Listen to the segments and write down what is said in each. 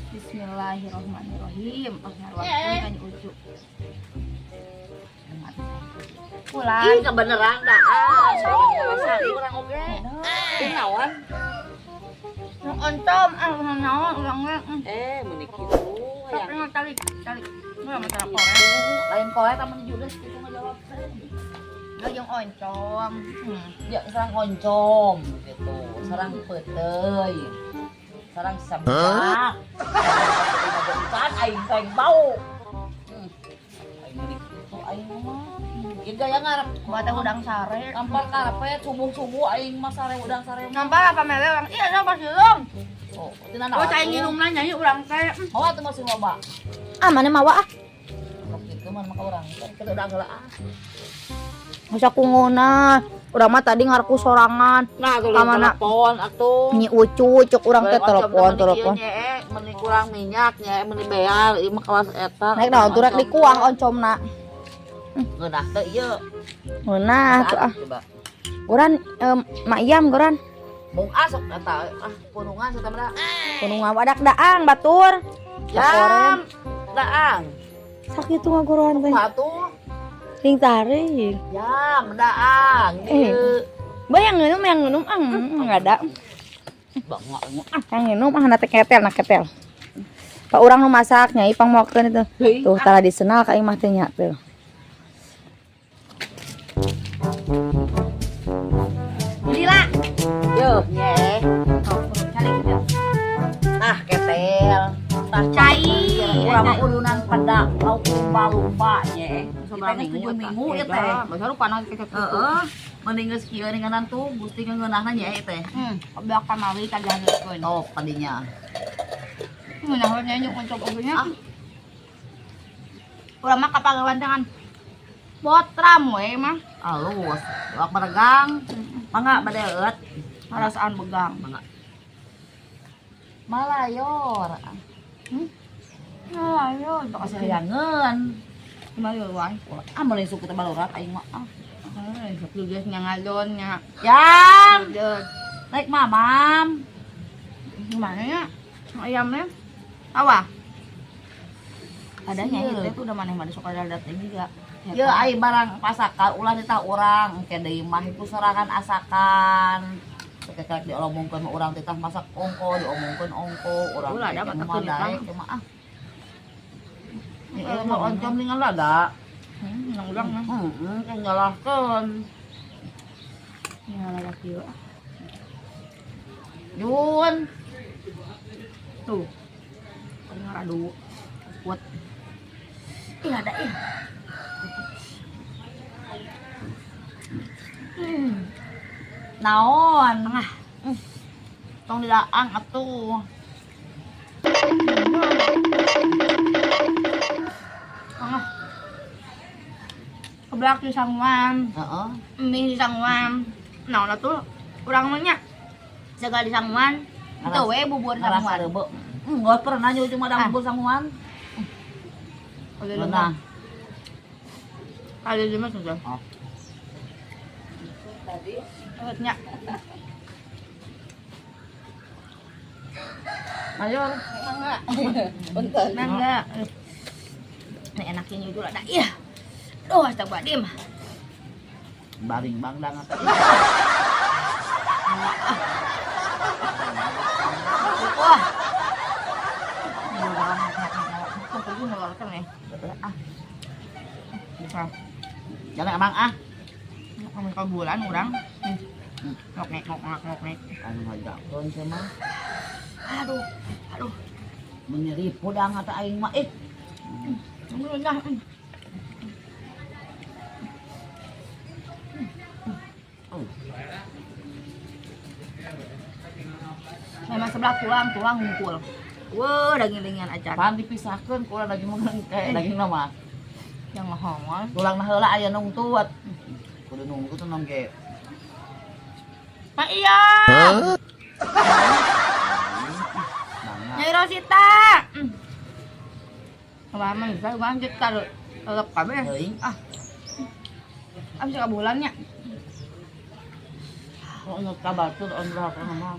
Bismillahirrahmanirrahim. Ngaruakeun ka Ucu. Pulang. Ih, kebeneran dah. Sari urang oge. Ih, naon? Nu oncom naon urangna. Meuni kitu. Tapi mah talik. Nu mah tara korek. Lain koe taman judes kitu ngajawab. Yang oncom. Ya sarang oncom gitu. Sarang peuteuy. Sarang sabak. Ikan aing teh bau. Aing meuni kitu aing mah. Ieu gaya ngarep Bata udang sare. kampar karepet subuh-subuh aing mah sare udang sare. Nampak apa mele orang? Iya, nampak silong. Oh, tina naon? Oh, cai nginumna nyanyi urang teh. Mau atuh masih loba. Mana mawa Kok kitu mah maka urang teh kita udah geula Masa kungona. Urang mah tadi ngarku sorangan. Nah, tuh Kamana? telepon atuh. Nyi Ucu cek urang teh telepon. Meni kurang minyak nya, meni beal, ieu mah kelas eta. Naik naon tuh rek di kuah oncomna. Ngeunah teh ieu. Nah, tuh ah. Coba. Uran mak iam goran. Mung asok eta punungan eta mah. Gunung wadak daang batur. Jam daang. Sakitu ngagoran teh. Atuh. Ting tarik. Jam daang. Ieu. Bayang ngeunum enggak ada. Bangga. Yang ngeunum teh ketel nak ketel. Pak urang nu masak nyai pangmokeun itu. Tuh tara disenal ka imah teh nya teh. Lila. Yo, nye. Ah, ketel. Tah Cai. urang mah udunan pada lauk lumba-lumba nye. Kita Kita 7 minggu ya teh. Masa lupa nanti kita Heeh. Mending geus kieu ninganan tuh gusti ngeunahna nya teh. Beak kamari kagahekeun. Oh, kadinya. Ngeunahna nya nyuk oncom oge nya. Urang mah kapagawan dengan potram we mah. Alus, wak beregang. Mangga bade eut. Harasaan begang. Mangga. Malayor. Ayo, Tok sayangeun. kembali luang. Ah, meuli suku teh balorat aing mah. Ah. Satu geus nya ngalon nya. Yang Deut. naik mamam. Gimana ya? Ayamnya? Tawa? Adanya Sieu. itu udah maneh-maneh sok ada datang juga. Ieu ai barang pasakan ulah ditah urang engke deui mah iku serangan asakan. Ketika diomongkeun mah urang teh masak ongko, diomongkeun ongko, urang Ulah ada teh mata mah kulit daek mah. cuma ah. Ieu mah oncom ningan lada. Nang ulang mah. Kan nyalahkeun. Ya laki we. Yun. Tuh. Paling radu kuat. Ih ada ih. Naon? Tong didaang atuh. Keblak di sangwan. Heeh. Mie di sangwan. Nah, tuh urang mah nya. Jaga di sangwan. Itu we bubur Ngarasa sangwan. reubeuk. Enggak pernah nyoba cuma ada bubur sangguan. Beunah. Kali lima sudah. Oh. Nya. Mayor. Mangga. Punten. Mangga. Ini enaknya juga ada. Iya. Duh, astagfirullahaladzim. Baring bangdang atuh. Wah. Pergi ngeluarkan nih. Ah, Bisa. jangan emang ah. Kami ke bulan orang. Ngok nek. Anu ngajakkeun teh mah. Aduh. Menyeri podang atuh aing mah Alhamdulillah. Memang sebelah tulang ngumpul. Wah, daging-dagingan acar. Pan dipisahkeun ku urang daging mah kayak daging nama. Yang ngehongol. Tulang heula aya nungtuat. Kudu nunggu tuh nongge. Pak iya. Nyai Rosita. Kemarin bisa lanjut kalau tetap kabeh. Teuing. Abis ka bulannya. Kok ngut kabatur on berapa mah.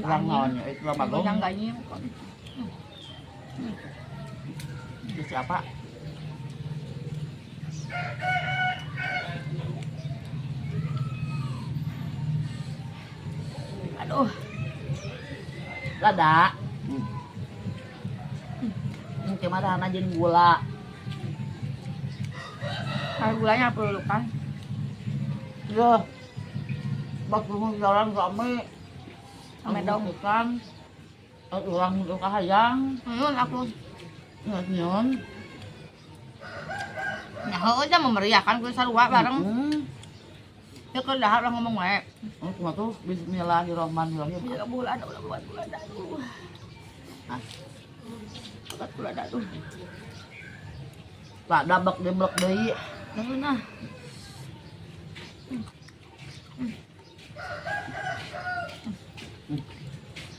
Lang ngonnya itu lah magong. Yang ganyan. Itu siapa? Aduh. Lada. Mungkin mah tahan aja gula. Kalau gulanya perlu kan. Ya. Waktu mau jalan kami. Sama dong. Kan. Orang itu kahayang. Aku Nyon. nyaho aja memeriahkan ku sarua bareng. Ya kalau dah orang ngomong wae. Oh, cuma tuh bismillahirrahmanirrahim. Ya bulan udah buat bulan aduh. Ah, Buat bulan aduh. tak dabak demlek deui. Nah.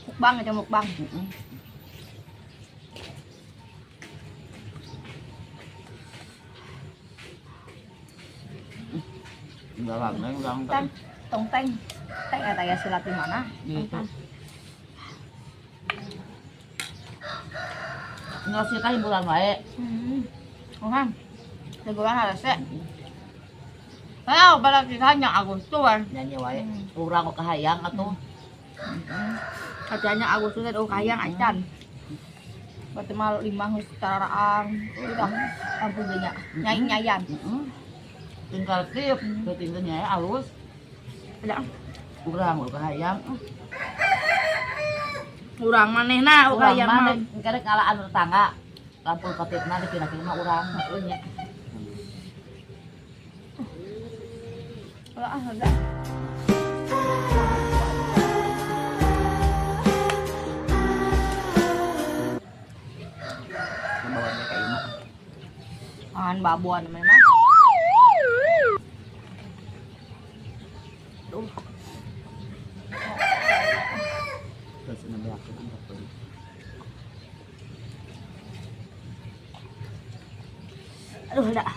Mukbang aja mukbang. Dalam neng ulang Teng, tongteng. Teng eta ya silat di mana? gitu. Ngasih teh bulan wae. Ohan. Segulan harusnya. Ayo balik ditanya Agustus. Nyanyi wae. Urang kok kahayang atuh. Katanya Agustus ada kayang acan. Berarti mal 5 secara udah ampun nya. Nyai nyayan. Tinggal tip, tinggal nyai alus. Ada Urang kok kahayang. urang manehna Urang kayang mah mah. kadang kalaan tetangga. Lampul katitna dikira-kira mah urang. Heuh nya. Ada. Bawa mereka imah. Angan babuan memang. Terus nambah aku angkat tuh. Aduh, dah.